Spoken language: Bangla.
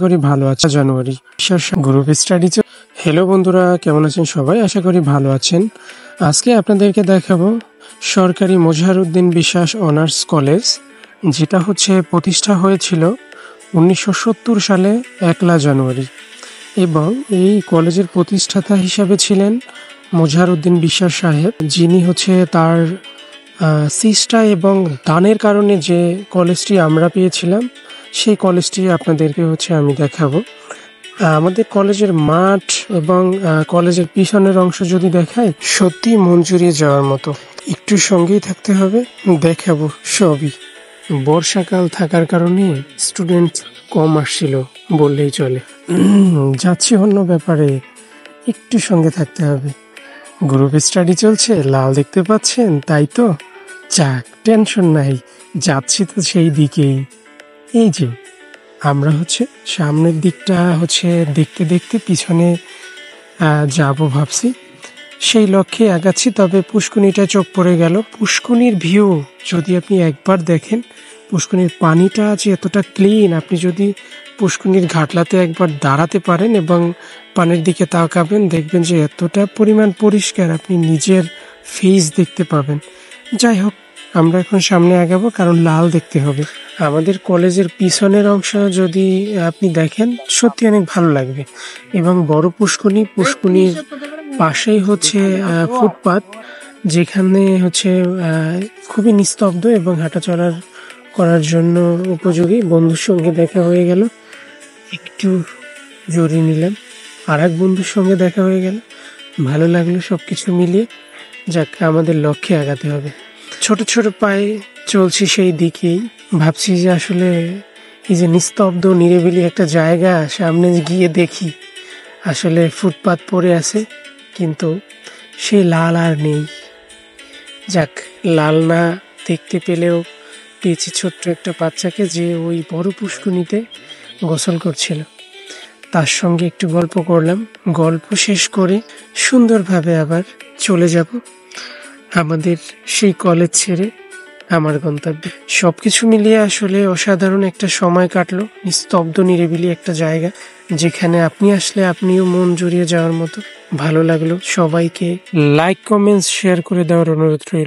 করি ভালো আছে জানুয়ারি গ্রুপ স্টাডি। হ্যালো বন্ধুরা, কেমন আছেন সবাই? আশা করি ভালো আছেন। আজকে আপনাদেরকে দেখাবো সরকারি মজহারউদ্দিন বিশ্বাস অনার্স কলেজ, যেটা প্রতিষ্ঠা হয়েছিল 1970 সালে 1 জানুয়ারি, এবং এই কলেজের প্রতিষ্ঠাতা হিসাবে ছিলেন মজহারউদ্দিন বিশ্বাস সাহেব, যিনি তার চেষ্টা এবং দানের কারণে যে কলেজটি আমরা পেয়েছিলাম, সেই কলেজটি আপনাদেরকে আমি দেখাবো। আমাদের কলেজের মাঠ এবং কলেজের পিছনের অংশ যদি দেখায়, সত্যি মন জুড়িয়ে যাওয়ার মতো। একটু সঙ্গেই থাকতে হবে, দেখাবো সবই। বর্ষাকাল থাকার কারণে স্টুডেন্ট কম আসছিল বললেই চলে। যাচ্ছি অন্য ব্যাপারে, একটু সঙ্গে থাকতে হবে। গ্রুপ স্টাডি চলছে, লাল দেখতে পাচ্ছেন, তাই তো? যাক, টেনশন নাই, যাচ্ছি তো সেই দিকেই। এই যে আমরা সামনের দিকটা দেখতে দেখতে পিছনে যাব ভাবছি, সেই লক্ষ্যে আগাচ্ছি। তবে পুষ্কুনিটা চোখ পড়ে গেল। পুষ্কুনির ভিউ যদি আপনি একবার দেখেন, পুষ্কুনির পানিটা যে এতটা ক্লিন, আপনি যদি পুষ্কুনির ঘাটলাতে একবার দাঁড়াতে পারেন এবং পানির দিকে তাকাবেন, দেখবেন যে এতটা পরিমাণ পরিষ্কার, আপনি নিজের ফেস দেখতে পাবেন। যাই হোক, আমরা এখন সামনে আগাবো, কারণ লাল দেখতে হবে। আমাদের কলেজের পিছনের অংশ যদি আপনি দেখেন, সত্যি অনেক ভালো লাগবে। এবং বড় পুষ্কুনির পাশেই ফুটপাত, যেখানে খুবই নিস্তব্ধ এবং হাঁটাচলার করার জন্য উপযোগী। বন্ধুর সঙ্গে দেখা হয়ে গেল, একটু জড়িয়ে নিলাম। আর এক বন্ধুর সঙ্গে দেখা হয়ে গেল, ভালো লাগলো। সব কিছু মিলিয়ে যাক, আমাদের লক্ষ্যে আগাতে হবে। ছোট ছোট পায়ে চলছি সেই দিকেই। ভাবছি যে আসলে এই যে নিস্তব্ধ নিরিবিলি একটা জায়গা, সামনে গিয়ে দেখি আসলে ফুটপাত পড়ে আছে, কিন্তু সেই লাল আর নেই। যাক, লাল না দেখতে পেলেও পেয়েছি ছোট্ট একটা বাচ্চাকে, যে ওই বড় পুষ্কুনিতে গোসল করছিল। তার সঙ্গে একটু গল্প করলাম। গল্প শেষ করে সুন্দরভাবে আবার চলে যাব আমাদের সেই কলেজ ছেড়ে আমার গন্তব্যে। সবকিছু মিলিয়ে আসলে অসাধারণ একটা সময় কাটলো। নিস্তব্ধ নিরিবিলি একটা জায়গা, যেখানে আপনি আসলে আপনিও মন জুড়িয়ে যাওয়ার মতো। ভালো লাগলো। সবাইকে লাইক, কমেন্টস, শেয়ার করে দেওয়ার অনুরোধ রইল।